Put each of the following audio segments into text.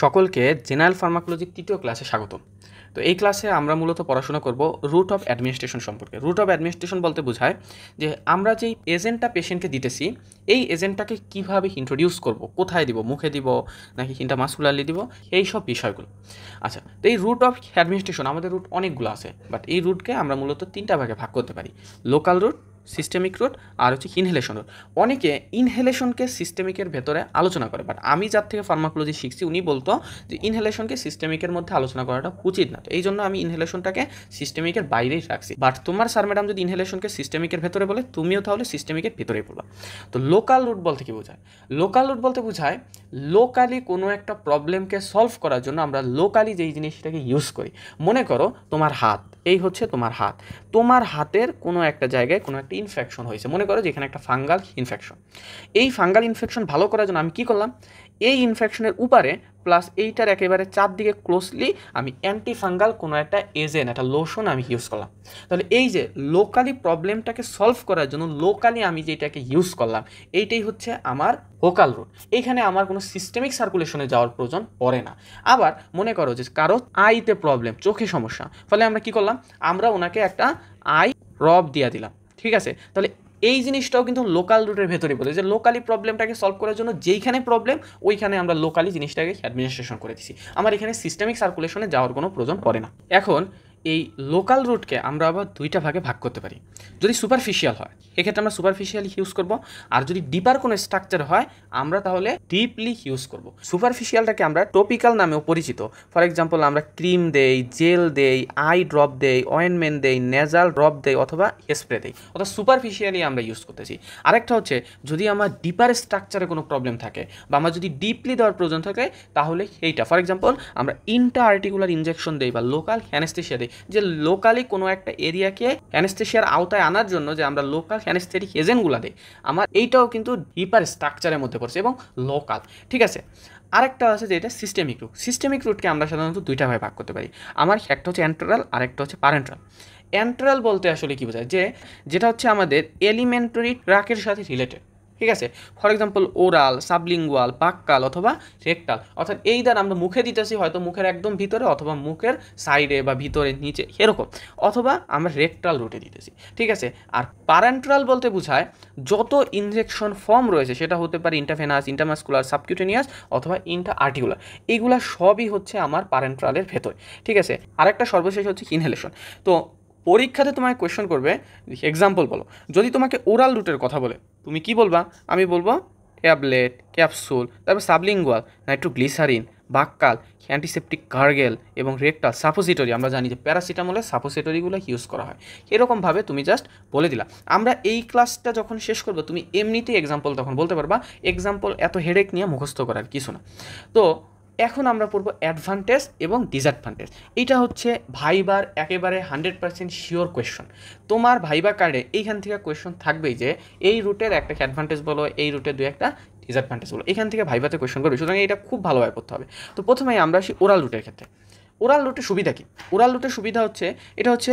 সকলকে জেনারেল ফার্মাকোলজির তৃতীয় ক্লাসে স্বাগতম। তো এই ক্লাসে আমরা মূলত পড়াশোনা করব রুট অফ অ্যাডমিনিস্ট্রেশন সম্পর্কে। রুট অফ অ্যাডমিনিস্ট্রেশন বলতে বোঝায় যে আমরা যেই এজেন্টটা পেশেন্টকে দিতেছি এই এজেন্টটাকে কীভাবে ইন্ট্রোডিউস করব, কোথায় দিব, মুখে দিব নাকি ইন্ট্রামাসকুলারলি দিব, এই সব বিষয়গুলো। আচ্ছা, তো এই রুট অফ অ্যাডমিনিস্ট্রেশন আমাদের রুট অনেকগুলো আছে, বাট এই রুটকে আমরা মূলত তিনটা ভাগে ভাগ করতে পারি: লোকাল রুট, সিস্টেমিক রুট আর হচ্ছে ইনহেলেশন রুট। অনেকে ইনহেলেশনকে সিস্টেমিকের ভেতরে আলোচনা করে, বাট আমি যার থেকে ফার্মাকোলজি শিখছি উনি বলতো যে ইনহেলেশনকে সিস্টেমিকের মধ্যে আলোচনা করাটা উচিত না। তো এই জন্য আমি ইনহেলেশনটাকে সিস্টেমিকের বাইরেই রাখছি। বাট তোমার স্যার ম্যাডাম যদি ইনহেলেশনকে সিস্টেমিকের ভেতরে বলে, তুমিও তাহলে সিস্টেমিকের ভেতরেই বলবা। তো লোকাল রুট বলতে কি বোঝায়? লোকাল রুট বলতে বোঝায় লোকালি কোনো একটা প্রবলেমকে সলভ করার জন্য আমরা লোকালি যেই জিনিসটাকে ইউজ করি। মনে করো তোমার হাত, এই হচ্ছে তোমার হাত, তোমার হাতের কোনো একটা জায়গায় কোনো একটা ইনফেকশন হয়েছে, মনে করো যে এখানে একটা ফাঙ্গাল ইনফেকশন। এই ফাঙ্গাল ইনফেকশন ভালো করার জন্য আমি কী করলাম? এই ইনফেকশনের উপরে প্লাস এইটার একেবারে চারদিকে ক্লোজলি আমি অ্যান্টি ফাঙ্গাল কোনো একটা এজেন্ট, একটা লোশন আমি ইউজ করলাম। তাহলে এই যে লোকালি প্রবলেমটাকে সলভ করার জন্য লোকালি আমি যেটাকে ইউজ করলাম, এইটাই হচ্ছে আমার লোকাল রুট। এইখানে আমার কোনো সিস্টেমিক সার্কুলেশনে যাওয়ার প্রয়োজন পড়ে না। আবার মনে করো যে কারো আইতে প্রবলেম, চোখে সমস্যা, ফলে আমরা কি করলাম? আমরা ওনাকে একটা আই ড্রপ দিয়ে দিলাম। ঠিক আছে, তাহলে এই জিনিসটাও কিন্তু লোকাল রুটের ভেতরে বলে যে লোকালি প্রবলেমটাকে সলভ করার জন্য যেইখানে প্রবলেম ওইখানে আমরা লোকালি জিনিসটাকে অ্যাডমিনিস্ট্রেশন করে দিছি। আমার এখানে সিস্টেমিক সার্কুলেশনে যাওয়ার কোনো প্রয়োজন পড়ে না। এখন এই লোকাল রুটকে আমরা আবার দুইটা ভাগে ভাগ করতে পারি। যদি সুপারফিশিয়াল হয় এক্ষেত্রে আমরা সুপারফিশিয়ালি ইউজ করব, আর যদি ডিপার কোনো স্ট্রাকচার হয় আমরা তাহলে ডিপলি ইউজ করব। সুপারফিশিয়ালটাকে আমরা টপিক্যাল নামেও পরিচিত। ফর এক্সাম্পল আমরা ক্রিম দেই, জেল দেই, আই ড্রপ দেই, অয়েনমেন্ট দেই, নেজাল ড্রপ দেই অথবা স্প্রে দেই, অর্থাৎ সুপারফিশিয়ালি আমরা ইউজ করতেছি। আরেকটা হচ্ছে যদি আমার ডিপার স্ট্রাকচারে কোনো প্রবলেম থাকে বা আমার যদি ডিপলি দেওয়ার প্রয়োজন থাকে তাহলে এইটা, ফর এক্সাম্পল আমরা ইন্টা আর্টিকুলার ইনজেকশন দেই বা লোকাল অ্যানেস্থেশিয়া দেই, যে লোকালি কোনো একটা এরিয়াকে অ্যানেস্থেশিয়ার আওতায় আনার জন্য যে আমরা লোকাল অ্যানেস্থেটিক এজেন্টগুলো দেই, আমার এইটাও কিন্তু ডিপার স্ট্রাকচারের মধ্যে পড়ছে এবং লোকাল। ঠিক আছে, আরেকটা আছে যেটা সিস্টেমিক রুট। সিস্টেমিক রুটকে আমরা সাধারণত দুইটা ভাবে ভাগ করতে পারি। আমার একটা হচ্ছে অ্যান্টেরাল আর একটা হচ্ছে প্যারেন্টাল। অ্যান্টেরাল বলতে আসলে কী বোঝায়? যেটা হচ্ছে আমাদের এলিমেন্টারি ট্র্যাকের সাথে রিলেটেড। ঠিক আছে, ফর এক্সাম্পল ওরাল, সাবলিঙ্গুয়াল, পাক্কাল অথবা রেকটাল, অর্থাৎ এই দ্বারা আমরা মুখে দিতেছি হয়তো মুখের একদম ভিতরে অথবা মুখের সাইডে বা ভিতরে নিচে এরকম, অথবা আমরা রেকটাল রুটে দিতেছি। ঠিক আছে, আর প্যারেন্টাল বলতে বোঝায় যত ইনজেকশন ফর্ম রয়েছে, সেটা হতে পারে ইন্টারভেনাস, ইন্টারমাসকুলার, সাবকিউটেনিয়াস অথবা ইন্টার আর্টিকুলার, এইগুলা সবই হচ্ছে আমার প্যারেন্টালের ভেতরে। ঠিক আছে, আরেকটা সর্বশেষ হচ্ছে ইনহেলেশন। তো পরীক্ষাতে তোমায় কোয়েশ্চন করবে, এক্সাম্পল বলো। যদি তোমাকে ওরাল রুটের কথা বলে তুমি কি বলবা? আমি বলবো ট্যাবলেট, ক্যাপসুল, তারপর সাবলিঙ্গুয়াল, নাইট্রোগ্লিসারিন, বাক্কাল, অ্যান্টিসেপটিক গার্গেল এবং রেকটাল, সাপোজিটরি। আমরা জানি যে প্যারাসিটামলের সাপোজিটরিগুলো ইউজ করা হয়। এরকমভাবে তুমি জাস্ট বলে দিলা। আমরা এই ক্লাসটা যখন শেষ করবো তুমি এমনিতেই এক্সাম্পল তখন বলতে পারবা। এক্সাম্পল এত হেডেক নিয়ে মুখস্থ করার কিছু না। তো এখন আমরা পড়বো অ্যাডভান্টেজ এবং ডিসঅ্যাডভান্টেজ। এইটা হচ্ছে ভাইবার একেবারে 100% শিওর কোয়েশ্চন। তোমার ভাইবা কার্ডে এইখান থেকে কোয়েশ্চন থাকবেই যে এই রুটের একটা অ্যাডভান্টেজ বলো, এই রুটের দুই একটা ডিসঅ্যাডভান্টেজ বলো। এখান থেকে ভাইবাতে কোয়েশ্চন করবে, সুতরাং এটা খুব ভালোভাবে পড়তে হবে। তো প্রথমেই আমরা আসি ওরাল রুটের ক্ষেত্রে। ওরাল রুটের সুবিধা কী? ওরাল রুটের সুবিধা হচ্ছে এটা হচ্ছে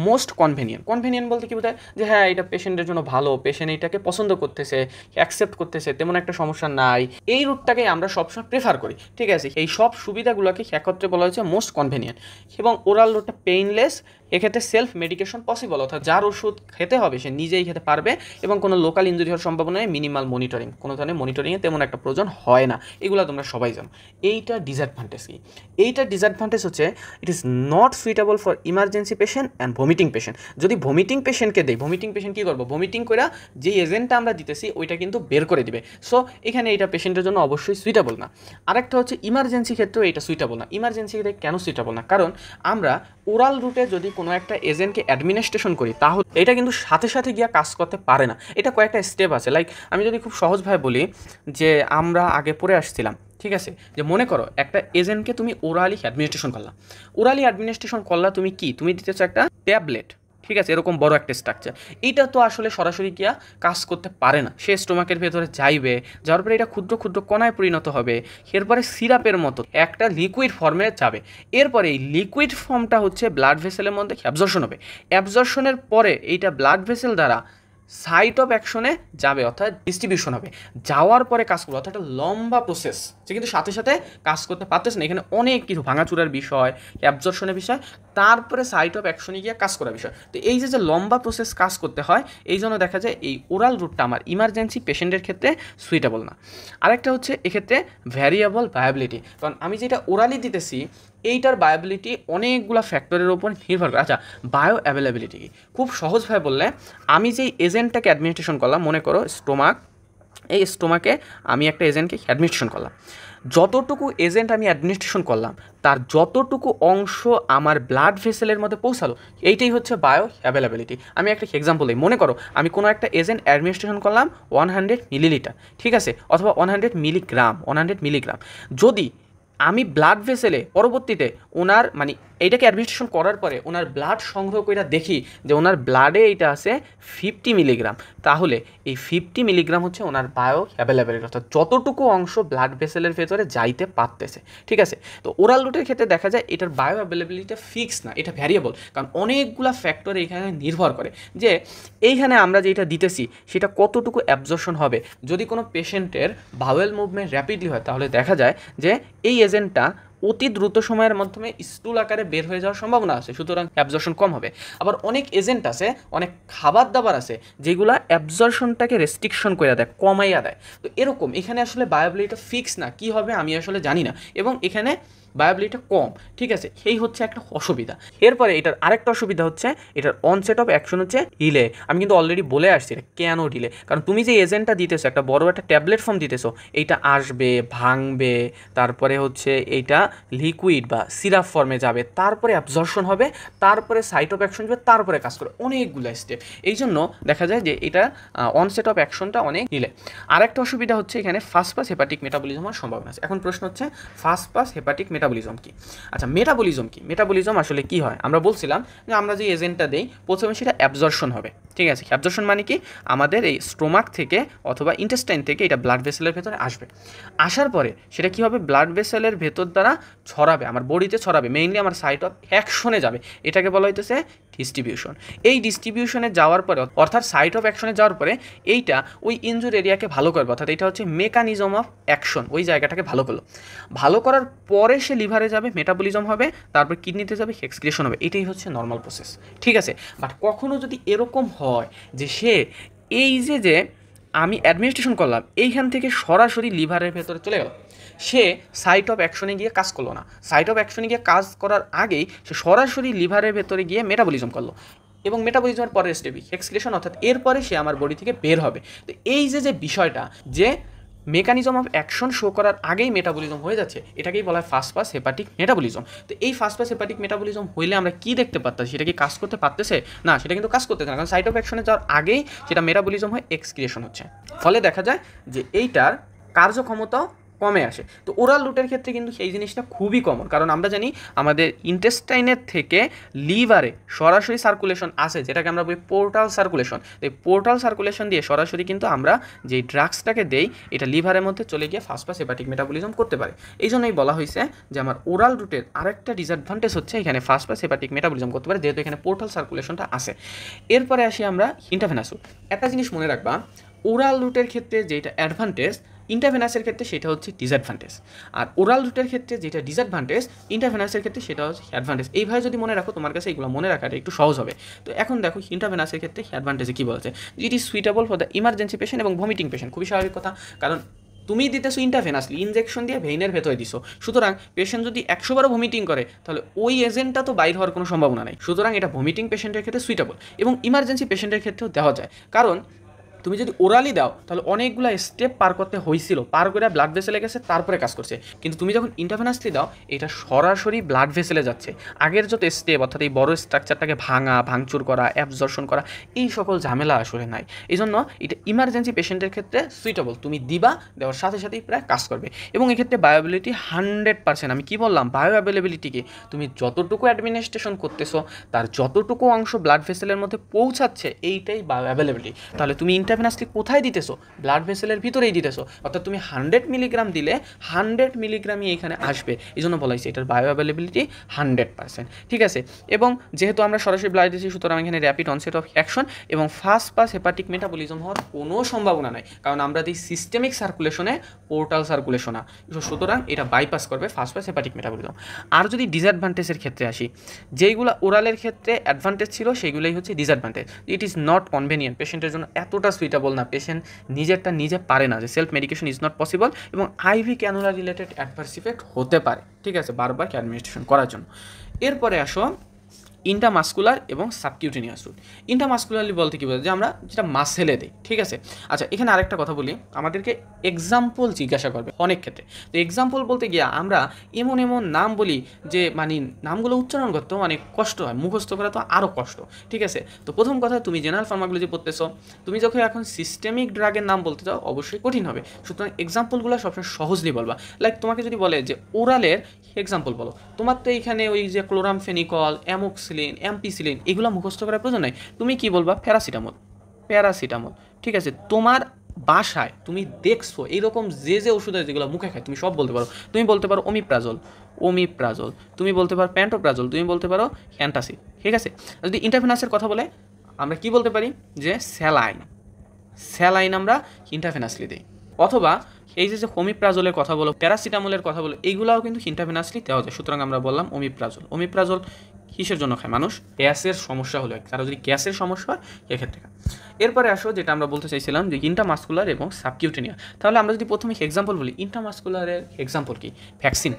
মোস্ট কনভেনিয়েন্ট। কনভেনিয়েন্ট বলতে কী বোঝায়? যে হ্যাঁ এটা পেশেন্টের জন্য ভালো, পেশেন্ট এইটাকে পছন্দ করতেছে, অ্যাকসেপ্ট করতেছে, তেমন একটা সমস্যা নাই, এই রুটটাকেই আমরা সবসময় প্রেফার করি। ঠিক আছে, এই সব সুবিধাগুলোকে একত্রে বলা হয়েছে মোস্ট কনভেনিয়েন্ট। এবং ওরাল রুটটা পেইনলেস, এক্ষেত্রে সেলফ মেডিকেশন পসিবল, অর্থাৎ যার ওষুধ খেতে হবে সে নিজেই খেতে পারবে এবং কোনো লোকাল ইঞ্জুরি হওয়ার সম্ভাবনা নেই। মিনিমাল মনিটরিং, কোনো ধরনের মনিটরিংয়ে তেমন একটা প্রয়োজন হয় না। এগুলো তোমরা সবাই জানো। এইটা ডিসঅ্যাডভান্টেজ কি? এইটার ডিসঅ্যাডভান্টেজ হচ্ছে ইট is not suitable for emergency patient and vomiting patient. যদি ভমিটিং পেশেন্টকে দেয়, ভমিটিং পেশেন্ট কী করবো? ভমিটিং করে যে এজেন্টটা আমরা দিতেছি ওইটা কিন্তু বের করে দিবে। সো এখানে এটা পেশেন্টের জন্য অবশ্যই সুইটেবল না। আরেকটা হচ্ছে ইমার্জেন্সি ক্ষেত্রেও এটা সুইটেবল না। ইমার্জেন্সি ক্ষেত্রে কেন সুইটেবল না? কারণ আমরা ওরাল রুটে যদি কোনো একটা এজেন্টকে অ্যাডমিনিস্ট্রেশন করি তাহলে এটা কিন্তু সাথে সাথে গিয়ে কাজ করতে পারে না। এটা কয়েকটা স্টেপ আছে। লাইক আমি যদি খুব সহজভাবে বলি যে আমরা আগে পড়ে আসছিলাম, ঠিক আছে, যে মনে করো একটা এজেন্টকে তুমি ওরালি অ্যাডমিনিস্ট্রেশন করলাম। ওরালি অ্যাডমিনিস্ট্রেশন করলা তুমি কি? তুমি দিতেছো একটা ট্যাবলেট। ঠিক আছে, এরকম বড় একটা স্ট্রাকচার। এইটা তো আসলে সরাসরি গিয়া কাজ করতে পারে না। সে স্টোমাকের ভেতরে যাইবে, যাওয়ার পরে এটা ক্ষুদ্র ক্ষুদ্র কণায় পরিণত হবে, এরপরে সিরাপের মতো একটা লিকুইড ফর্মে যাবে। এরপরে এই লিকুইড ফর্মটা হচ্ছে ব্লাড ভেসেলের মধ্যে অ্যাবজর্শন হবে। অ্যাবজর্শনের পরে এইটা ব্লাড ভেসেল দ্বারা সাইট অফ অ্যাকশনে যাবে, অর্থাৎ ডিস্ট্রিবিউশন হবে, যাওয়ার পরে কাজ করবে, অর্থাৎ একটা লম্বা প্রসেস, যে কিন্তু সাথে সাথে কাজ করতে পারতেছে না, এখানে অনেক কিছু ভাঙাচুরার বিষয়, অ্যাবজর্পশনের বিষয়, তারপরে সাইট অফ অ্যাকশনে গিয়ে কাজ করার বিষয়। তো এই যে লম্বা প্রসেস কাজ করতে হয়, এই জন্য দেখা যায় এই ওরাল রুটটা আমার ইমার্জেন্সি পেশেন্টের ক্ষেত্রে সুইটেবল না। আরেকটা হচ্ছে এক্ষেত্রে ভ্যারিয়েবল ভায়াবিলিটি, কারণ আমি যেটা ওরালি দিতেছি এইটার বায়োবিলিটি অনেকগুলো ফ্যাক্টরের ওপর নির্ভর করে। আচ্ছা, বায়ো অ্যাভেলেবিলিটি কি? খুব সহজভাবে বললে, আমি যেই এজেন্টটাকে অ্যাডমিনিস্ট্রেশন করলাম, মনে করো স্টোমাক, এই স্টোমাকে আমি একটা এজেন্টকে অ্যাডমিনিস্ট্রেশন করলাম, যতটুকু এজেন্ট আমি অ্যাডমিনিস্ট্রেশন করলাম তার যতটুকু অংশ আমার ব্লাড ভেসেলের মধ্যে পৌঁছালো, এইটাই হচ্ছে বায়ো অ্যাভেলেবিলিটি। আমি একটা এক্সাম্পল দিই, মনে করো আমি কোনো একটা এজেন্ট অ্যাডমিনিস্ট্রেশন করলাম 100 মিলিলিটার, ঠিক আছে, অথবা 100 মিলিগ্রাম। যদি আমি ব্লাড ভেসেলে পরবর্তীতে ওনার মানে এইটাকে অ্যাডমিনিস্ট্রেশন করার পরে ওনার ব্লাড সংগ্রহ করে দেখি যে ওনার ব্লাডে এইটা আছে 50 মিলিগ্রাম, তাহলে এই 50 মিলিগ্রাম হচ্ছে ওনার বায়ো অ্যাভেলেবিলিটি, অর্থাৎ যতটুকু অংশ ব্লাড ভেসেলের ভেতরে যাইতে পারতেছে, ঠিক আছে। তো ওরাল রুটের ক্ষেত্রে দেখা যায় এটার বায়ো অ্যাভেলেবিলিটি ফিক্স না, এটা ভ্যারিয়েবল, কারণ অনেকগুলো ফ্যাক্টর এখানে নির্ভর করে যে এইখানে আমরা যেটা দিতেছি সেটা কতটুকু অ্যাবজর্পশন হবে। যদি কোনো পেশেন্টের বাওয়েল মুভমেন্ট র্যাপিডলি হয়, তাহলে দেখা যায় যে এই এজেন্টটা অতি দ্রুত সময়ের মাধ্যমে স্টুল আকারে বের হয়ে যাওয়ার সম্ভাবনা আছে, সুতরাং অ্যাবজর্পশন কম হবে। আবার অনেক এজেন্ট আছে, অনেক খাবার দাবার আছে যেগুলো অ্যাবজর্পশনটাকে রেস্ট্রিকশন করে দেয়, কমাইয়া দেয়। তো এরকম এখানে আসলে বায়োবিলিটি ফিক্স না, কি হবে আমি আসলে জানি না, এবং এখানে বায়োবিলিটি কম, ঠিক আছে, এই হচ্ছে একটা অসুবিধা। এরপরে এটার আরেকটা অসুবিধা হচ্ছে এটার অনসেট অফ অ্যাকশন হচ্ছে ডিলে। আমি কিন্তু অলরেডি বলে আসছি এটা কেন ডিলে, কারণ তুমি যে এজেন্টটা দিতেছো, একটা বড় একটা ট্যাবলেট ফর্ম দিতেছো, এইটা আসবে, ভাঙবে, তারপরে হচ্ছে এইটা লিকুইড বা সিরাপ ফর্মে যাবে, তারপরে অ্যাবজর্পশন হবে, তারপরে সাইট অফ অ্যাকশন যাবে, তারপরে কাজ করে, অনেকগুলো স্টেপ। এই জন্য দেখা যায় যে এটা অনসেট অফ অ্যাকশনটা অনেক ডিলে। আরেকটা অসুবিধা হচ্ছে এখানে ফার্স্ট পাস হেপাটিক মেটাবলিজম হওয়ার সম্ভাবনা আছে। এখন প্রশ্ন হচ্ছে ফার্স্ট পাস হেপাটিক মেটাবলিজম কি? আচ্ছা, মেটাবলিজম কি? মেটাবলিজম আসলে কি হয়? আমরা বলছিলাম যে আমরা যে এজেন্টটা দেই প্রথমে সেটা অ্যাবজর্পশন হবে, ঠিক আছে। অ্যাবজর্পশন মানে কি? আমাদের এই স্টোমাক থেকে অথবা ইন্টেস্টাইন থেকে এটা ব্লাড ভেসেলের ভেতরে আসবে, আসার পরে সেটা কি হবে, ব্লাড ভেসেলের ভেতর দ্বারা ছড়াবে, আমার বডিতে ছড়াবে, মেইনলি আমার সাইট অফ অ্যাকশনে যাবে, এটাকে বলা হইতেছে ডিস্ট্রিবিউশন। এই ডিস্ট্রিবিউশনে যাওয়ার পরে অর্থাৎ সাইট অফ অ্যাকশনে যাওয়ার পরে এইটা ওই ইনজুর এরিয়াকে ভালো করবে, অর্থাৎ এটা হচ্ছে মেকানিজম অফ অ্যাকশন, ওই জায়গাটাকে ভালো করলো, ভালো করার পরে সে লিভারে যাবে, মেটাবলিজম হবে, তারপর কিডনিতে যাবে, এক্সক্রিশন হবে, এটাই হচ্ছে নর্মাল প্রসেস, ঠিক আছে। বাট কখনো যদি এরকম হয় যে সে এই যে আমি অ্যাডমিনিস্ট্রেশন করলাম এইখান থেকে সরাসরি লিভারের ভেতরে চলে গেল, সে সাইট অফ অ্যাকশনে গিয়ে কাজ করলো না, সাইট অফ অ্যাকশনে গিয়ে কাজ করার আগেই সে সরাসরি লিভারের ভেতরে গিয়ে মেটাবলিজম করলো, এবং মেটাবলিজমের পরের স্টেপে এক্সক্রিশন, অর্থাৎ এরপরে সে আমার বডি থেকে বের হবে। তো এই যে বিষয়টা, যে মেকানিজম অফ অ্যাকশন শো করার আগেই মেটাবলিজম হয়ে যাচ্ছে, এটাকেই বলা হয় ফার্স্ট পাস হেপাটিক মেটাবলিজম। তো এই ফার্স্ট পাস হেপাটিক মেটাবলিজম হইলে আমরা কি দেখতে পারতাম, সেটা কি কাজ করতে পারতেছে না, সেটা কিন্তু কাজ করতেছে না, কারণ সাইট অফ অ্যাকশনে যাওয়ার আগেই সেটা মেটাবলিজম হয়ে এক্সক্রিয়েশন হচ্ছে, ফলে দেখা যায় যে এইটার কার্যক্ষমতাও কমে আসে। তো ওরাল রুটের ক্ষেত্রে কিন্তু সেই জিনিসটা খুবই কমন, কারণ আমরা জানি আমাদের ইন্টেস্টাইনের থেকে লিভারে সরাসরি সার্কুলেশন আসে, যেটাকে আমরা বলি পোর্টাল সার্কুলেশন। তো এই পোর্টাল সার্কুলেশন দিয়ে সরাসরি কিন্তু আমরা যে ড্রাগসটাকে দেই এটা লিভারের মধ্যে চলে গিয়ে ফার্স্ট পাস হেপাটিক মেটাবলিজম করতে পারে। এই জন্যই বলা হয়েছে যে আমার ওরাল রুটের আরেকটা ডিসঅ্যাডভান্টেজ হচ্ছে এখানে ফার্স্ট পাস হেপাটিক মেটাবলিজম করতে পারে, যেহেতু এখানে পোর্টাল সার্কুলেশনটা আসে। এরপরে আসি আমরা ইন্টারভেনাস রুট। একটা জিনিস মনে রাখবা, ওরাল রুটের ক্ষেত্রে যেটা অ্যাডভান্টেজ, ইন্টারভেনাসের ক্ষেত্রে সেটা হচ্ছে ডিসঅ্যাডভান্টেজ, আর ওরাল রুটের ক্ষেত্রে যেটা ডিসঅ্যাডভান্টেজ, ইন্টারভেনাসের ক্ষেত্রে সেটা হচ্ছে অ্যাডভান্টেজ। এইভাবে যদি মনে রাখো, তোমার কাছে এগুলো মনে রাখাটা একটু সহজ হবে। তো এখন দেখো ইন্টারভেনাসের ক্ষেত্রে অ্যাডভান্টেজে কী বলছে, it is suitable for the emergency patient এবং ভমিটিং পেশেন্ট। খুবই স্বাভাবিক কথা, কারণ তুমি দিতেছো ইন্টারভেনাসলি, ইনজেকশন দিয়ে ভেইনের ভেতরে দিছো, সুতরাং পেশেন্ট যদি 100 বারও ভমিটিং করে তাহলে ওই এজেন্টটা তো বাইর হওয়ার কোনো সম্ভাবনা নেই, সুতরাং এটা ভমিটিং পেশেন্টের ক্ষেত্রে সুইটেবল, এবং ইমার্জেন্সি পেশেন্টের ক্ষেত্রেও দেওয়া যায়। কারণ তুমি যদি ওরালি দাও তাহলে অনেকগুলো স্টেপ পার করতে হয়েছিল, পার করে ব্লাড ভেসেলে গেছে, তারপরে কাজ করছে। কিন্তু তুমি যখন ইন্টারভেনাসলি দাও এটা সরাসরি ব্লাড ভেসেলে যাচ্ছে, আগের যত স্টেপ অর্থাৎ এই বড় স্ট্রাকচারটাকে ভাঙচুর করা, অ্যাবজর্পশন করা, এই সকল ঝামেলা আসলে নাই। এই জন্য এটা ইমার্জেন্সি পেশেন্টের ক্ষেত্রে সুইটেবল, তুমি দিবা, দেওয়ার সাথে সাথেই প্রায় কাজ করবে। এবং এক্ষেত্রে বায়োবিলিটি 100%। আমি কি বললাম, বায়ো অ্যাভেলেবিলিটিকে তুমি যতটুকু অ্যাডমিনিস্ট্রেশন করতেছো তার যতটুকু অংশ ব্লাড ভেসেলের মধ্যে পৌঁছাচ্ছে, এইটাই বায়ো অ্যাভেলেবিলিটি। তাহলে তুমি ইন্ট্রাভেনাসলি কোথায় দিতেছো? ব্লাড ভেসেলের ভিতরেই দিতেছো, অর্থাৎ তুমি 100 মিলিগ্রাম দিলে 100 মিলিগ্রামই এখানে আসবে, এই জন্য বলা হয়েছে এটার বায়ো অ্যাভেলেবিলিটি 100%, ঠিক আছে। এবং যেহেতু আমরা সরাসরি ব্লাড দিচ্ছি, সুতরাং এখানে র্যাপিড অনসেট অফ অ্যাকশন এবং ফাস্ট পাস হেপাটিক মেটাবলিজম হওয়ার কোনো সম্ভাবনা নাই, কারণ আমরা দিই সিস্টেমিক সার্কুলেশনে, পোর্টাল সার্কুলেশন না, সুতরাং এটা বাইপাস করবে ফাস্ট পাস হেপাটিক মেটাবলিজম। আর যদি ডিসঅ্যাডভান্টেজের ক্ষেত্রে আসি, যেইগুলো ওরালের ক্ষেত্রে অ্যাডভান্টেজ ছিল সেগুলোই হচ্ছে disadvantage. It is not convenient, পেশেন্টের জন্য এতটা সুইটেবল না, পেশেন্ট নিজেরটা নিজে পারে না, যে self medication is not possible, এবং IV cannula related adverse effect হতে পারে, ঠিক আছে, বারবার অ্যাডমিনিস্ট্রেশন করার জন্য। এরপরে আসো ইন্টামাস্কুলার এবং সাবকিউটেনিয়াস রুট। ইন্টামাস্কুলারলি বলতে কী বলতে, যে আমরা যেটা মাসেলে দিই, ঠিক আছে। আচ্ছা, এখানে আরেকটা কথা বলি, আমাদেরকে এক্সাম্পল জিজ্ঞাসা করবে অনেক ক্ষেত্রে। তো এক্সাম্পল বলতে গিয়ে আমরা এমন এমন নাম বলি যে মানে নামগুলো উচ্চারণ করতেও অনেক কষ্ট হয়, মুখস্থ করা তো আরও কষ্ট, ঠিক আছে। তো প্রথম কথা, তুমি জেনারেল ফার্মাকোলজি পড়তেছো, তুমি যখন এখন সিস্টেমিক ড্রাগের নাম বলতে চাও অবশ্যই কঠিন হবে, সুতরাং এক্সাম্পলগুলো সবসময় সহজলি বলবা। লাইক তোমাকে যদি বলে যে ওরালের এক্সাম্পল বলো, তোমার তো এইখানে ওই যে ক্লোরামফেনিকল, অ্যামোক্সিলিন, অ্যাম্পিসিলিন এগুলো মুখস্থ করার প্রয়োজন নাই, তুমি কি বলবা? প্যারাসিটামল, প্যারাসিটামল, ঠিক আছে। তোমার বাসায় তুমি দেখছো এইরকম যে যে ওষুধ আছে যেগুলো মুখে খায় তুমি সব বলতে পারো, তুমি বলতে পারো ওমিপ্রাজল, ওমিপ্রাজল, তুমি বলতে পারো প্যান্টোপ্রাজল, তুমি বলতে পারো অ্যান্টাসিড, ঠিক আছে। যদি ইন্টারভেনাসের কথা বলে আমরা কি বলতে পারি? যে স্যালাইন, স্যালাইন আমরা ইন্টারভেনাসলি দিই। অথবা এই যে ওমিপ্রাজলের কথা বলো, প্যারাসিটামলের কথা বলো, এইগুলাও কিন্তু ইন্টারভেনাসলি দেওয়া যায়, সুতরাং আমরা বললাম ওমিপ্রাজল। ওমিপ্রাজল কিসের জন্য খায় মানুষ? গ্যাসের সমস্যা হলে, তারা যদি গ্যাসের সমস্যা হয় এক্ষেত্রে খায়। এরপরে আসো যেটা আমরা বলতে চাইছিলাম যে ইন্টামাস্কুলার এবং সাবকিউটেনিয়া। তাহলে আমরা যদি প্রথমে এক্সাম্পল বলি, ইন্টামাস্কুলারের এক্সাম্পল কি? ভ্যাকসিন।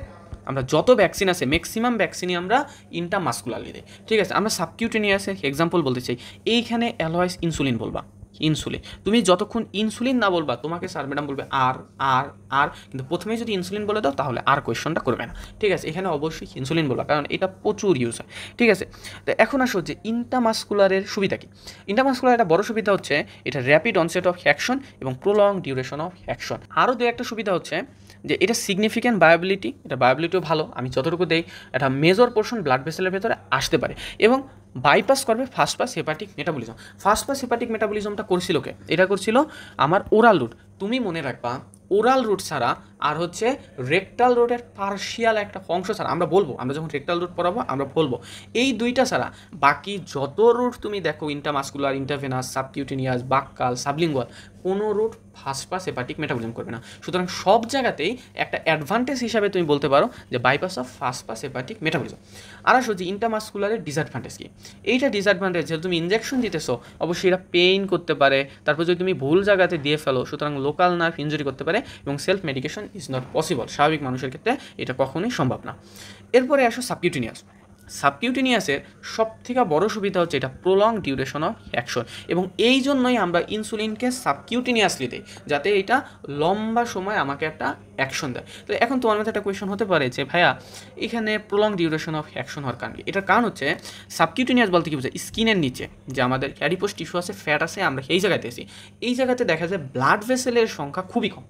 আমরা যত ভ্যাকসিন আছে ম্যাক্সিমাম ভ্যাকসিনই আমরা ইন্টামাস্কুলারলি দিই, ঠিক আছে। আমরা সাবকিউটেনিয়াসের এক্সাম্পল বলতে চাই, এইখানে অ্যালওয়েজ ইনসুলিন বলবা, ইনসুলিন। তুমি যতক্ষণ ইনসুলিন না বলবা তোমাকে স্যার ম্যাডাম বলবে আর আর আর, কিন্তু প্রথমেই যদি ইনসুলিন বলে দাও তাহলে আর কোয়েশ্চনটা করবে না, ঠিক আছে। এখানে অবশ্যই ইনসুলিন বলবা, কারণ এটা প্রচুর ইউজ হয়, ঠিক আছে। তো এখন আসো যে ইন্টামাস্কুলারের সুবিধা কি। ইন্টামাস্কুলার একটা বড় সুবিধা হচ্ছে এটা র্যাপিড অনসেট অফ অ্যাকশন এবং প্রলং ডিউরেশন অফ অ্যাকশন। আরও দু একটা সুবিধা হচ্ছে যে এটা সিগনিফিক্যান্ট বায়োবিলিটি, এটা বায়োবিলিটিও ভালো, আমি যতটুকু দেই একটা মেজর পোর্শন ব্লাড ভেসেলের ভেতরে আসতে পারে, এবং বাইপাস করবে first pass hepatic metabolism. First pass hepatic মেটাবলিজমটা করছিল কে? এটা করছিল আমার ওরাল রুট। তুমি মনে রাখবা ওরাল রুট ছাড়া আর হচ্ছে রেকটাল রুটের পার্শিয়াল একটা অংশ ছাড়া, আমরা বলবো, আমরা যখন রেকটাল রুট পড়াবো আমরা বলবো এই দুইটা ছাড়া বাকি যত রুট তুমি দেখো, intramuscular, intravenous, subcutaneous, buccal, sublingual, কোনো route first pass hepatic metabolism করবে না। সুতরাং সব জায়গাতেই একটা অ্যাডভান্টেজ হিসাবে তুমি বলতে পারো যে bypass of first pass hepatic metabolism. আর আসো যে ইন্টামাস্কুলারের ডিসঅ্যাডভান্টেজ কি। এইটা ডিসঅ্যাডভান্টেজ, যেহেতু তুমি ইনজেকশন দিতেছো অবশ্যই এটা পেইন করতে পারে, তারপর যদি তুমি ভুল জায়গাতে দিয়ে ফেলো সুতরাং লোকাল নার্ভ ইনজুরি করতে পারে, এবং self medication is not possible, স্বাভাবিক মানুষের ক্ষেত্রে এটা কখনোই সম্ভব না। এরপরে আসো সাবকিউটেনিয়াস। সাবকিউটেনিয়াসের সবথেকে বড় সুবিধা হচ্ছে এটা প্রলং ডিউরেশন অফ অ্যাকশন, এবং এই জন্যই আমরা ইনসুলিনকে সাবকিউটেনিয়াসলি দিই, যাতে এটা লম্বা সময় আমাকে একটা অ্যাকশন দেয়। তো এখন তোমার মধ্যে একটা কোয়েশন হতে পারে যে ভাইয়া এখানে প্রলং ডিউরেশন অফ অ্যাকশন হওয়ার কারণ কি? এটার কারণ হচ্ছে সাবকিউটেনিয়াস বলতে কি বোঝায়, স্কিনের নিচে যে আমাদের অ্যাডিপোস টিস্যু আছে, ফ্যাট আছে, আমরা এই জায়গাতে আছি, এই জায়গাতে দেখা যায় ব্লাড ভেসেলের সংখ্যা খুবই কম,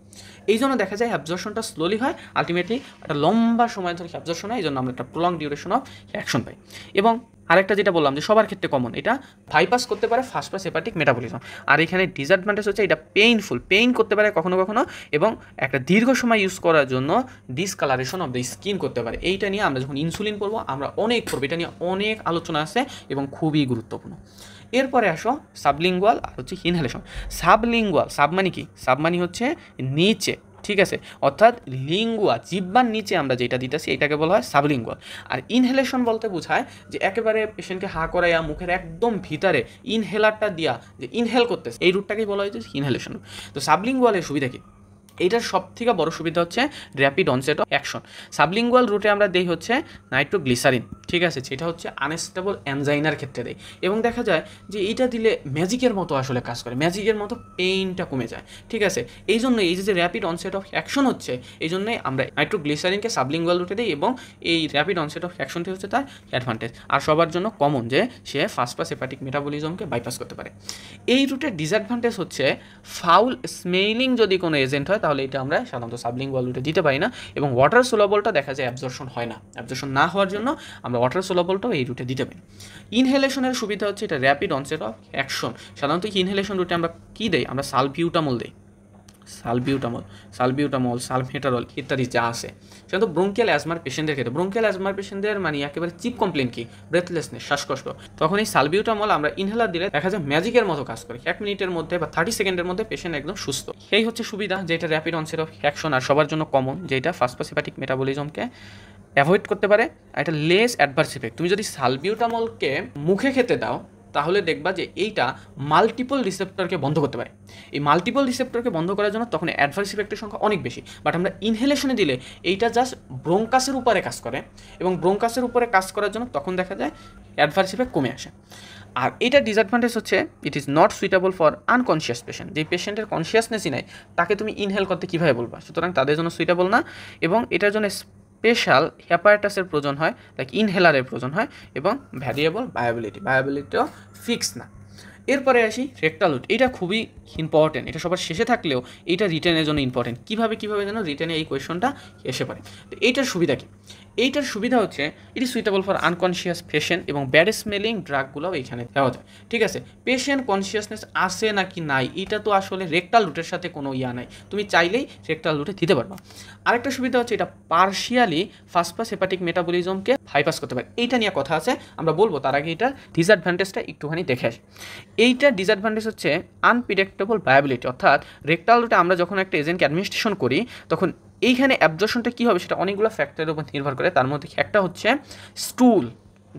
এই জন্য দেখা যায় অ্যাবজর্পশনটা স্লোলি হয়, আলটিমেটলি একটা লম্বা সময় ধরে অ্যাবজর্পশন হয়, এই জন্য আমরা একটা প্রলং ডিউরেশন অফ অ্যাকশন পাই। এবং আরেকটা যেটা বললাম যে সবার ক্ষেত্রে কমন, এটা বাইপাস করতে পারে ফাস্ট পাস হেপাটিক মেটাবলিজম। আর এখানে ডিসঅ্যাডভান্টেজ হচ্ছে এটা পেইনফুল, পেইন করতে পারে কখনো কখনো, এবং একটা দীর্ঘ সময় ইউজ করার জন্য ডিসকালারেশন অফ দ্য স্কিন করতে পারে। এইটা নিয়ে আমরা যখন ইনসুলিন পড়বো আমরা অনেক পড়বো, এটা নিয়ে অনেক আলোচনা আছে এবং খুবই গুরুত্বপূর্ণ। এরপরে আসো সাবলিঙ্গুয়াল আর হচ্ছে ইনহেলেশন। সাবলিঙ্গুয়াল, সাব মানে কি? সাব মানে হচ্ছে নিচে, ঠিক আছে, অর্থাৎ লিঙ্গুয়া, জিহ্বার নিচে আমরা যেটা দিতেছি এটাকে বলা হয় সাবলিঙ্গুয়াল। আর ইনহেলেশন বলতে বোঝায় যে একেবারে পেশেন্টকে হা করাইয়া মুখের একদম ভিতরে ইনহেলারটা দিয়া যে ইনহেল করতেছে, এই রুটটাকেই বলা হয় যে ইনহেলেশন। তো সাবলিঙ্গুয়ালের সুবিধা কি? এইটার সব থেকে বড় সুবিধা হচ্ছে rapid onset of action. Sublingual রুটে আমরা দেই হচ্ছে নাইট্রোগ্লিসারিন, ঠিক আছে, যেটা হচ্ছে আনস্টেবল অ্যানজাইনার ক্ষেত্রে দেয়, এবং দেখা যায় যে এইটা দিলে ম্যাজিকের মতো আসলে কাজ করে, ম্যাজিকের মতো পেইনটা কমে যায়, ঠিক আছে। এই জন্য এই যে র্যাপিড অনসেট অফ অ্যাকশন হচ্ছে, এই জন্যই আমরা নাইট্রোগ্লিসারিনকে সাবলিঙ্গুয়াল রুটে দিই, এবং এই র্যাপিড অনসেট অফ অ্যাকশনটি হচ্ছে তার অ্যাডভান্টেজ। আর সবার জন্য কমন যে সে ফাস্ট পাস হেপাটিক মেটাবলিজমকে বাইপাস করতে পারে। এই রুটের ডিসঅ্যাডভান্টেজ হচ্ছে ফাউল স্মেলিং যদি কোনো এজেন্ট হয় তাহলে এটা আমরা সাধারণত সাবলিঙ্গুয়াল রুটে দিতে পারি না। এবং ওয়াটার সোলাবলটা দেখা যায় অ্যাবজর্পশন হয় না, অ্যাবজর্পশন না হওয়ার জন্য আমরা ওয়াটার সোলাবলটাও এই রুটে দিতে পারি। ইনহেলেশনের সুবিধা হচ্ছে এটা র্যাপিড অনসেট অফ অ্যাকশন। সাধারণত ইনহেলেশন রুটে আমরা কী দেই, আমরা সালবিউটামল দিই, সালবিউটামল, সালমেটারল ইত্যাদি যা আছে। সাধারণত ব্রঙ্কিয়াল অ্যাজমার পেশেন্টদের ক্ষেত্রে, ব্রঙ্কিয়াল অ্যাজমার পেশেন্টদের মানে একেবারে চিপ কমপ্লেন কি, ব্রেথলেসনেস, শ্বাসকষ্ট, তখন এই সালবিউটামল আমরা ইনহেলার দিলে দেখা যায় ম্যাজিকের মতো কাজ করে, 1 মিনিটের মধ্যে বা 30 সেকেন্ডের মধ্যে পেশেন্ট একদম সুস্থ। এই হচ্ছে সুবিধা, যেটা র্যাপিড অনসেট অফ অ্যাকশন আর সবার জন্য কমন, যেটা ফাস্ট পাস হেপাটিক মেটাবলিজমকে অ্যাভয়েড করতে পারে। আর এটা লেস অ্যাডভার্স ইফেক্ট। তুমি যদি সালবিউটামলকে মুখে খেতে দাও তাহলে দেখবা যে এইটা মাল্টিপল রিসেপ্টরকে বন্ধ করতে পারে। এই মাল্টিপল রিসেপ্টরকে বন্ধ করার জন্য তখন অ্যাডভার্স ইফেক্টের সংখ্যা অনেক বেশি। বাট আমরা ইনহেলেশনে দিলে এইটা জাস্ট ব্রঙ্কাসের উপরে কাজ করে, এবং ব্রঙ্কাসের উপরে কাজ করার জন্য তখন দেখা যায় অ্যাডভার্স ইফেক্ট কমে আসে। আর এটার ডিসঅ্যাডভান্টেজ হচ্ছে ইট is not suitable for unconscious patient. যে পেশেন্টের কনশিয়াসনেসই নাই তাকে তুমি ইনহেল করতে কীভাবে বলবা, সুতরাং তাদের জন্য সুইটেবল না। এবং এটার জন্য স্পেশাল অ্যাপারেটাসের প্রয়োজন হয়, লাইক ইনহেলারের প্রয়োজন হয়, এবং ভ্যারিয়েবল বায়োবিলিটিও ফিক্স না। এরপরে আসি রেকটাল রুট। এটা খুবই ইম্পর্টেন্ট, এটা সবার শেষে থাকলেও এইটা রিটেনের জন্য ইম্পর্টেন্ট। কীভাবে যেন রিটেনে এই কোয়েশনটা এসে পারে। তো এইটার সুবিধা কী? এইটার সুবিধা হচ্ছে it is suitable for unconscious patient, এবং ব্যাড স্মেলিং ড্রাগগুলোও এইখানে দেওয়া যায়। ঠিক আছে, পেশেন্ট কনসিয়াসনেস আছে নাকি নাই এটা তো আসলে রেকটাল রুটের সাথে কোনো নাই, তুমি চাইলেই রেকটাল রুটে দিতে পারবা। আরেকটা সুবিধা হচ্ছে এটা পার্শিয়ালি ফাস্ট পাস হেপাটিক মেটাবলিজমকে বাইপাস করতে পারে। এইটা নিয়ে কথা আছে, আমরা বলবো, তার আগে এটার ডিসঅ্যাডভান্টেজটা একটুখানি দেখে আসি। এইটার ডিসঅ্যাডভান্টেজ হচ্ছে আনপ্রিডিক্টেবল বায়োবিলিটি, অর্থাৎ রেকটাল রুটে আমরা যখন একটা এজেন্টকে অ্যাডমিনিস্ট্রেশন করি তখন এইখানে অ্যাবজর্পশনটা কী হবে সেটা অনেকগুলো ফ্যাক্টরের উপর নির্ভর করে। তার মধ্যে একটা হচ্ছে স্টুল,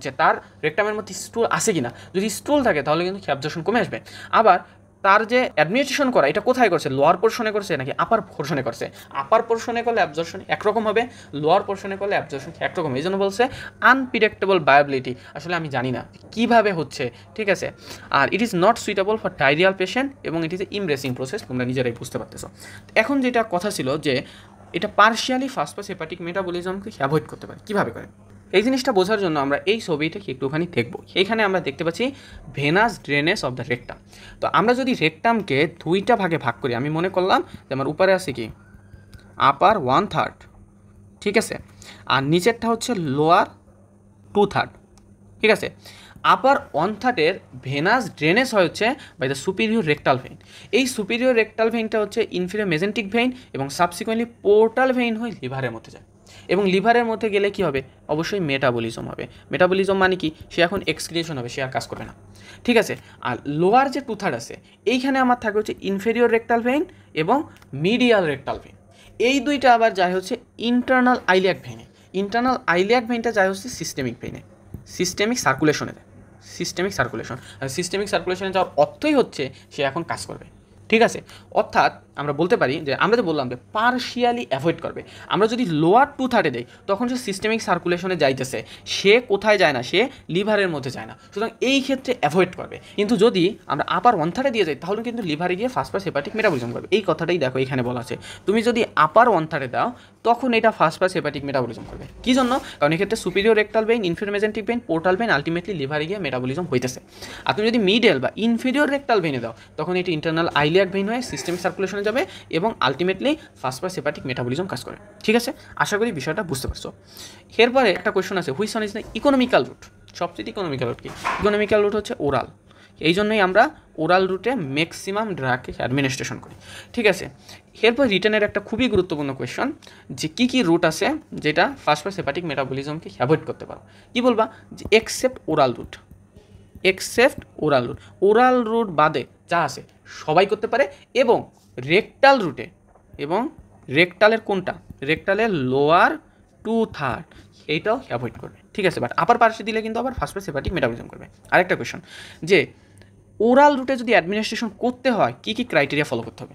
যে তার রেকটামের মধ্যে স্টুল আছে কিনা। যদি স্টুল থাকে তাহলে কিন্তু অ্যাবজর্পশন কমে আসবে। আবার তার যে অ্যাডমিনিস্ট্রেশন করা এটা কোথায় করছে, লোয়ার পোর্শনে করছে নাকি আপার পোর্শনে করছে। আপার পোর্শনে করলে অ্যাবজর্পশন একরকম হবে, লোয়ার পোর্শনে করলে অ্যাবজর্পশন একরকম। এই জন্য বলছে আনপ্রিডিক্টেবল বায়োবিলিটি, আসলে আমি জানি না কীভাবে হচ্ছে। ঠিক আছে, আর it is not suitable for diarrhoeal patient, এবং ইট ইজ এ ইমব্রেসিং প্রসেস, তোমরা নিজেরাই বুঝতে পারতেছো। এখন যেটা কথা ছিল যে এটা পার্শিয়ালি ফাস্ট পাস হেপাটিক মেটাবলিজমকে অ্যাভয়েড করতে পারে। কীভাবে করে এই জিনিসটা বোঝার জন্য আমরা এই ছবিটাকে একটুখানি দেখব। এইখানে আমরা দেখতে পাচ্ছি venous drainage of the rectum. তো আমরা যদি রেকটামকে 2টা ভাগে ভাগ করি, আমি মনে করলাম যে আমার উপরে আছে কি আপার 1/3, ঠিক আছে, আর নিচেরটা হচ্ছে লোয়ার 2/3, ঠিক আছে। আপার 1/3 ভেনাস ড্রেনেজ হচ্ছে by the superior rectal vein. এই সুপিরিয়র রেকটাল ভেইনটা হচ্ছে ইনফিরিয়র মেজেন্টিক ভেইন, এবং সাবসিকুয়েন্টলি পোর্টাল ভেইন হয়ে লিভারের মধ্যে যায়। এবং লিভারের মধ্যে গেলে কি হবে, অবশ্যই মেটাবলিজম হবে। মেটাবলিজম মানে কি, সে এখন এক্সক্রিয়েশন হবে, সে আর কাজ করবে না। ঠিক আছে, আর লোয়ার যে 2/3 আছে এইখানে আমার থাকে হচ্ছে ইনফেরিয়র রেকটাল ভেইন এবং মিডিয়াল রেকটাল ভেইন। এই দুইটা আবার যায় হচ্ছে ইন্টারনাল আইলিয়াক ভেইনে। ইন্টারনাল আইলিয়াক ভেইনটা যায় হচ্ছে সিস্টেমিক ভেইনে, সিস্টেমিক সার্কুলেশনে যায়, সিস্টেমিক সার্কুলেশন। আর সিস্টেমিক সার্কুলেশনে যাওয়ার অর্থই হচ্ছে সে এখন কাজ করবে। ঠিক আছে, অর্থাৎ আমরা বলতে পারি যে আমরা তো বললাম যে পার্শিয়ালি অ্যাভয়েড করবে। আমরা যদি লোয়ার 2/3 দেই তখন সে সিস্টেমিক সার্কুলেশনে যাইতেছে, সে কোথায় যায় না, সে লিভারের মধ্যে যায় না, সুতরাং এই ক্ষেত্রে অ্যাভয়েড করবে। কিন্তু যদি আমরা আপার 1/3 দিয়ে যাই তাহলে কিন্তু লিভারে গিয়ে ফাস্ট পাস হেপাটিক মেটাবলিজম করবে। এই কথাটাই দেখো এখানে বলা আছে, তুমি যদি আপার 1/3 দাও তখন এটা ফাস্ট পাস হেপাটিক মেটাবলিজম করবে। কী জন্য? কারণ এক্ষেত্রে superior rectal vein, inferior mesenteric vein, portal vein ultimately লিভারে গিয়ে মেটাবলিজম হইতেছে। আর তুমি যদি মিডল বা ইনফিরিয়র রেকটাল ভেইনে দাও তখন এটি ইন্টারনাল আইলিয়াক ভেইন হয়ে সিস্টেমিক সার্কুলেশনে যাবে এবং ultimately fast pass hepatic metabolism কাজ করে। ঠিক আছে, আশা করি বিষয়টা বুঝতে পারছো। এরপরে একটা কোয়েশ্চন আছে, which one is the economical route. সবচেয়ে ইকোনমিক্যাল রুট কি? ইকোনমিক্যাল রুট হচ্ছে ওরাল। এই জন্যই আমরা ওরাল রুটে ম্যাক্সিমাম ড্রাগকে অ্যাডমিনিস্ট্রেশন করি। ঠিক আছে, এরপর রিটেনের একটা খুবই গুরুত্বপূর্ণ কোয়েশ্চন, যে কী কী রুট আছে যেটা ফাস্ট পাস হেপাটিক মেটাবলিজমকে অ্যাভয়েড করতে পারো। কী বলবা? যে except oral route, except oral route, oral route বাদে যা আছে সবাই করতে পারে। এবং রেকটাল রুটে, এবং রেকটালের কোনটা, রেকটালের লোয়ার 2/3 এইটাও অ্যাভয়েড করবে। ঠিক আছে, বাট আপার পার্শ্বে দিলে কিন্তু আবার ফাস্ট পাস হেপাটিক মেটাবলিজম করবে। আরেকটা কোয়েশন, যে ওরাল রুটে যদি অ্যাডমিনিস্ট্রেশন করতে হয় কী কী ক্রাইটেরিয়া ফলো করতে হবে?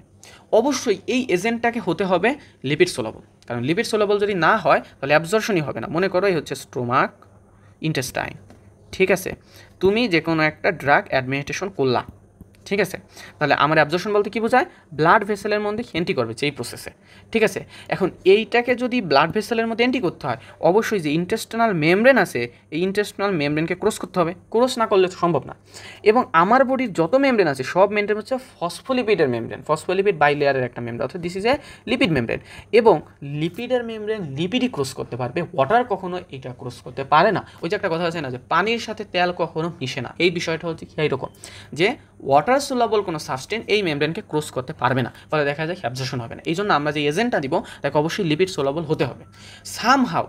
অবশ্যই এই এজেন্টটাকে হতে হবে লিপিড সোলাবল, কারণ লিপিড সোলাবল যদি না হয় তাহলে অ্যাবজর্পশনই হবে না। মনে করো এই হচ্ছে স্টোমাক, ইন্টেস্টাইন। ঠিক আছে, তুমি যে কোনো একটা ড্রাগ অ্যাডমিনিস্ট্রেশন করলা, ঠিক আছে, তাহলে আমার অ্যাবজর্পশন বলতে কী বোঝায়, ব্লাড ভেসেলের মধ্যে এন্ট্রি করবে যেই প্রসেসে। ঠিক আছে, এখন এইটাকে যদি ব্লাড ভেসেলের মধ্যে এন্ট্রি করতে হয়, অবশ্যই যে ইন্টেস্টিনাল মেমব্রেন আছে এই ইন্টেস্টিনাল মেমব্রেনকে ক্রস করতে হবে, ক্রস না করলে সম্ভব না। এবং আমার বডির যত মেমব্রেন আছে সব মেমব্রেন হচ্ছে ফসফোলিপিডের মেমব্রেন, ফসফোলিপিড বাইলেয়ারের একটা মেমব্রেন, অর্থাৎ this is a lipid membrane. এবং লিপিডের মেমব্রেন লিপিডই ক্রস করতে পারবে, ওয়াটার কখনো এটা ক্রস করতে পারে না। ওই যে একটা কথা আছে না যে পানির সাথে তেল কখনো মিশে না, এই বিষয়টা হচ্ছে কি এইরকম যে ওয়াটার সোলাবল কোনো সাবস্টেন্স এই মেমব্রেনকে ক্রস করতে পারবে না, ফলে দেখা যায় অ্যাবজর্পশন হবে না। এই জন্য আমরা যে এজেন্টটা দিব তাকে অবশ্যই লিপিড সোলাবল হতে হবে। সামহাউ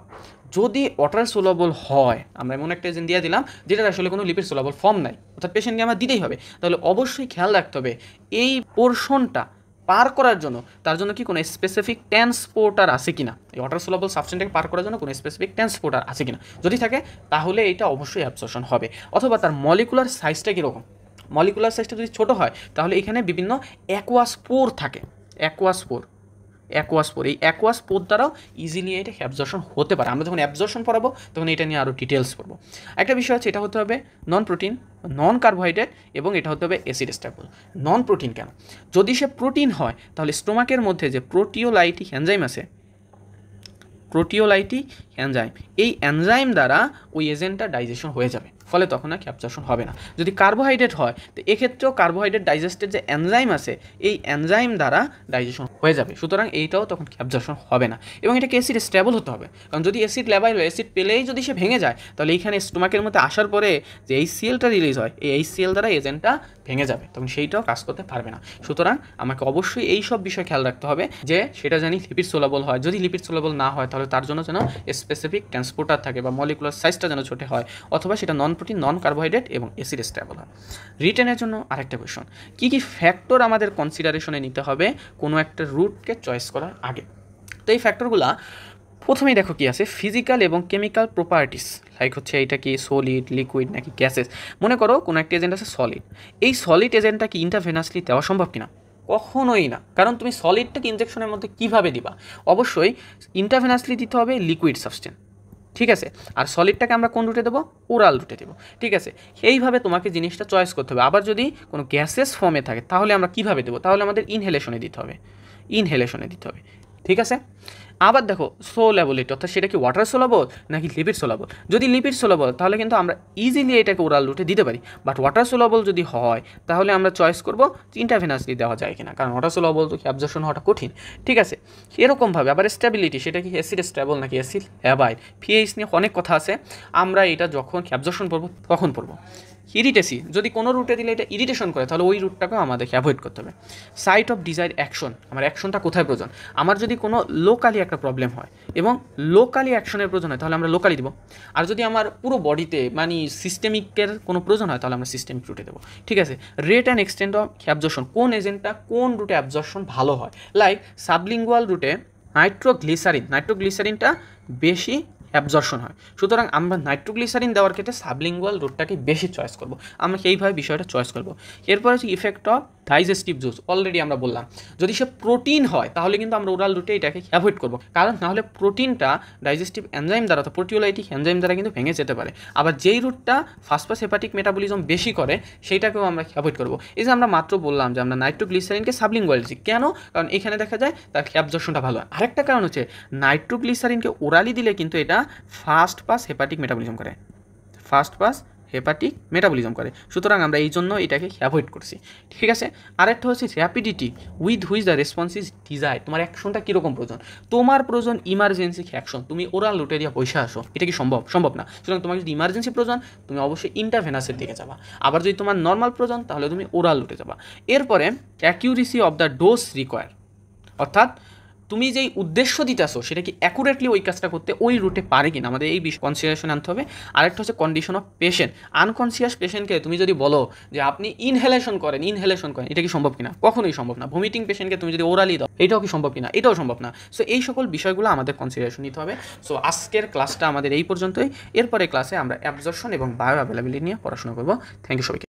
যদি ওয়াটার সোলাবল হয়, আমরা এমন একটা এজেন্ট দিয়ে দিলাম যেটার আসলে কোনো লিপিড সোলাবল ফর্ম নাই, অর্থাৎ পেশেন্টকে আমার দিতেই হবে, তাহলে অবশ্যই খেয়াল রাখতে হবে এই পোর্শনটা পার করার জন্য তার জন্য কি কোনো স্পেসিফিক ট্রান্সপোর্টার আছে কিনা, এই ওয়াটার সোলাবল সাবস্টেন্সটাকে পার করার জন্য কোনো স্পেসিফিক ট্রান্সপোর্টার আছে কিনা, যদি থাকে তাহলে এটা অবশ্যই অ্যাবজর্পশন হবে। অথবা তার মলিকুলার সাইজটা কীরকম, মলিকুলার সাইজটা যদি ছোটো হয় তাহলে এখানে বিভিন্ন অ্যাকোয়াস্পোর থাকে, অ্যাকোয়াস্পোর এই অ্যাকোয়াস্পোর দ্বারাও ইজিলি এটা অ্যাবজর্পশন হতে পারে। আমরা যখন অ্যাবজর্পশন পড়াবো তখন এটা নিয়ে আরও ডিটেলস পড়বো। একটা বিষয় আছে, এটা হতে হবে নন প্রোটিন, নন কার্বোহাইড্রেট, এবং এটা হতে হবে অ্যাসিড স্টেবল। নন প্রোটিন কেন, যদি সে প্রোটিন হয় তাহলে স্টোমাকের মধ্যে যে প্রোটিওলাইটিক এনজাইম আছে, প্রোটিওলাইটিক এনজাইম, এই এনজাইম দ্বারা ওই এজেন্টটা ডাইজেশন হয়ে যাবে, ফলে তখন আর অ্যাবজর্পশন হবে না। যদি কার্বোহাইড্রেট হয় তো এক্ষেত্রেও কার্বোহাইড্রেট ডাইজেস্টের যে এনজাইম আছে এই এনজাইম দ্বারা ডাইজেশন হয়ে যাবে, সুতরাং এইটাও তখন অ্যাবজর্পশন হবে না। এবং এটাকে অ্যাসিড স্টেবল হতে হবে, কারণ যদি অ্যাসিড লেভেল অ্যাসিড পেলেই যদি সে ভেঙে যায় তাহলে এইখানে স্টোমাকের মধ্যে আসার পরে যে HCl-টা রিলিজ হয় এই HCl দ্বারা এজেন্টটা ভেঙে যাবে, তখন সেইটাও কাজ করতে পারবে না। সুতরাং আমাকে অবশ্যই এই সব বিষয় খেয়াল রাখতে হবে যে সেটা জানি লিপিড সোলাবল হয়, যদি লিপিড সোলাবল না হয় তাহলে তার জন্য যেন স্পেসিফিক ট্রান্সপোর্টার থাকে বা মলিকুলার সাইজটা যেন ছোট হয়, অথবা সেটা নন প্রোটিন, নন কার্বোহাইড্রেট এবং অ্যাসিড স্টেবল হয়। রিটেনের জন্য আরেকটা কোয়েশন, কী কী ফ্যাক্টর আমাদের কনসিডারেশনে নিতে হবে কোনো একটা রুটকে চয়েস করার আগে। তো এই ফ্যাক্টরগুলো প্রথমেই দেখো কি আছে, ফিজিক্যাল এবং কেমিক্যাল প্রপার্টিস, লাইক হচ্ছে এটা কি সলিড, লিকুইড নাকি গ্যাসেস। মনে করো কোনো একটা এজেন্ট আছে সলিড, এই সলিড এজেন্টটা কি ইন্টারভেনাসলি দেওয়া সম্ভব কিনা, কখনোই না, কারণ তুমি সলিডটাকে ইনজেকশনের মধ্যে কীভাবে দিবা, অবশ্যই ইন্টারভেনাসলি দিতে হবে লিকুইড সাবস্টেন্স। ঠিক আছে, আর সলিডটাকে আমরা কোন রুটে দেবো, ওরাল রুটে দেবো। ঠিক আছে, এইভাবে তোমাকে জিনিসটা চয়েস করতে হবে। আবার যদি কোনো গ্যাসেস ফর্মে থাকে তাহলে আমরা কীভাবে দেবো, তাহলে আমাদের ইনহেলেশনে দিতে হবে, ঠিক আছে। আবার দেখো সোলাবলিটি, অর্থাৎ সেটা কি ওয়াটার সোলাবল নাকি লিপিড সোলাবল। যদি লিপিড সোলাবল তাহলে কিন্তু আমরা ইজিলি এটাকে ওরাল রুটে দিতে পারি, বাট ওয়াটার সোলাবল যদি হয় তাহলে আমরা চয়েস করবো ইন্টারভেনাসলি দেওয়া যায় কিনা, কারণ ওয়াটার সোলাবল তো কি অ্যাবজর্পশন হওয়াটা কঠিন। ঠিক আছে, এরকমভাবে আবার স্টেবিলিটি, সেটা কি অ্যাসিড স্টেবল নাকি অ্যাসিড অ্যাবাইড, পিএইচ নিয়ে অনেক কথা আছে, আমরা এটা যখন অ্যাবজর্পশন পড়বো তখন পড়বো। ইরিটেসি, যদি কোনো রুটে দিলে এটা ইরিটেশন করে তাহলে ওই রুটটাকেও আমাদেরকে অ্যাভয়েড করতে হবে। সাইট অফ ডিজায়ার্ড অ্যাকশন, আমার অ্যাকশনটা কোথায় প্রয়োজন, আমার যদি কোনো লোকালি একটা প্রবলেম হয় এবং লোকালি অ্যাকশনের প্রয়োজন হয় তাহলে আমরা লোকালি দেবো, আর যদি আমার পুরো বডিতে মানে সিস্টেমিকের কোনো প্রয়োজন হয় তাহলে আমরা সিস্টেমিক রুটে দেবো। ঠিক আছে, rate and extent of absorption, কোন এজেন্টটা কোন রুটে অ্যাবজর্পশন ভালো হয়, লাইক সাবলিঙ্গুয়াল রুটে নাইট্রোগ্লিসারিনটা বেশি অ্যাবজর্পশন হয়, সুতরাং আমরা নাইট্রোগ্লিসারিন দেওয়ার ক্ষেত্রে সাবলিঙ্গুয়াল রুটটাকে বেশি চয়েস করব, আমরা এইভাবে বিষয়টা চয়েস করব। এরপর হচ্ছে effect of digestive juice, already আমরা বললাম যদি সে প্রোটিন হয় তাহলে কিন্তু আমরা ওরাল রুটে এটাকে অ্যাভয়েড করব, কারণ নাহলে প্রোটিনটা ডাইজেস্টিভ এনজাইম দ্বারা অর্থাৎ প্রোটিওলাইটিক এনজাইম দ্বারা কিন্তু ভেঙে যেতে পারে। আবার যেই রুটটা ফাস্ট পাস হেপাটিক মেটাবলিজম বেশি করে সেইটাকেও আমরা অ্যাভয়েড করব। এই যে আমরা মাত্র বললাম যে আমরা নাইট্রোগ্লিসারিনকে সাবলিঙ্গুয়াল দিচ্ছি, কেন, কারণ এখানে দেখা যায় তার অ্যাবজর্পশনটা ভালো হয়। আরেকটা কারণ হচ্ছে নাইট্রোগ্লিসারিনকে ওরালি দিলে কিন্তু এটা ফাস্ট পাস হেপাটিক মেটাবলিজম করে, সুতরাং আমরা এই জন্য এটাকে অ্যাভয়েড করছি। ঠিক আছে, আরেকটা হচ্ছে rapidity with which the response is desired, তোমার অ্যাকশনটা কীরকম প্রয়োজন, তোমার প্রয়োজন ইমার্জেন্সি অ্যাকশন, তুমি ওরাল রুটে দিয়ে পয়সা আসো, এটা কি সম্ভব না, সুতরাং তোমার যদি ইমার্জেন্সি প্রয়োজন তুমি অবশ্যই ইন্টারভেনাসের দিকে যাবা, আবার যদি তোমার নর্মাল প্রয়োজন তাহলে তুমি ওরাল রুটে যাবা। এরপরে accuracy of the dose require, অর্থাৎ তুমি যেই উদ্দেশ্য দিতে আসো সেটা কি অ্যাকুরেটলি ওই কাজটা করতে ওই রুটে পারে কিনা, আমাদের এই কনসিডারেশন আনতে হবে। আরেকটা হচ্ছে কন্ডিশন অফ পেশেন্ট, আনকনসিয়াস পেশেন্টকে তুমি যদি বলো যে আপনি ইনহেলেশন করেন এটা কি সম্ভব কিনা, কখনোই সম্ভব না। ভমিটিং পেশেন্টকে তুমি যদি ওরালি দাও এটাও কি সম্ভব কিনা, এটাও সম্ভব না। সো এই সকল বিষয়গুলো আমাদের কনসিডারেশন নিতে হবে। সো আজকের ক্লাসটা আমাদের এই পর্যন্তই, এরপরে ক্লাসে আমরা অ্যাবজর্পশন এবং বায়ো অ্যাভেলেবিলিটি নিয়ে পড়াশোনা করবো। থ্যাংক ইউ সবাইকে।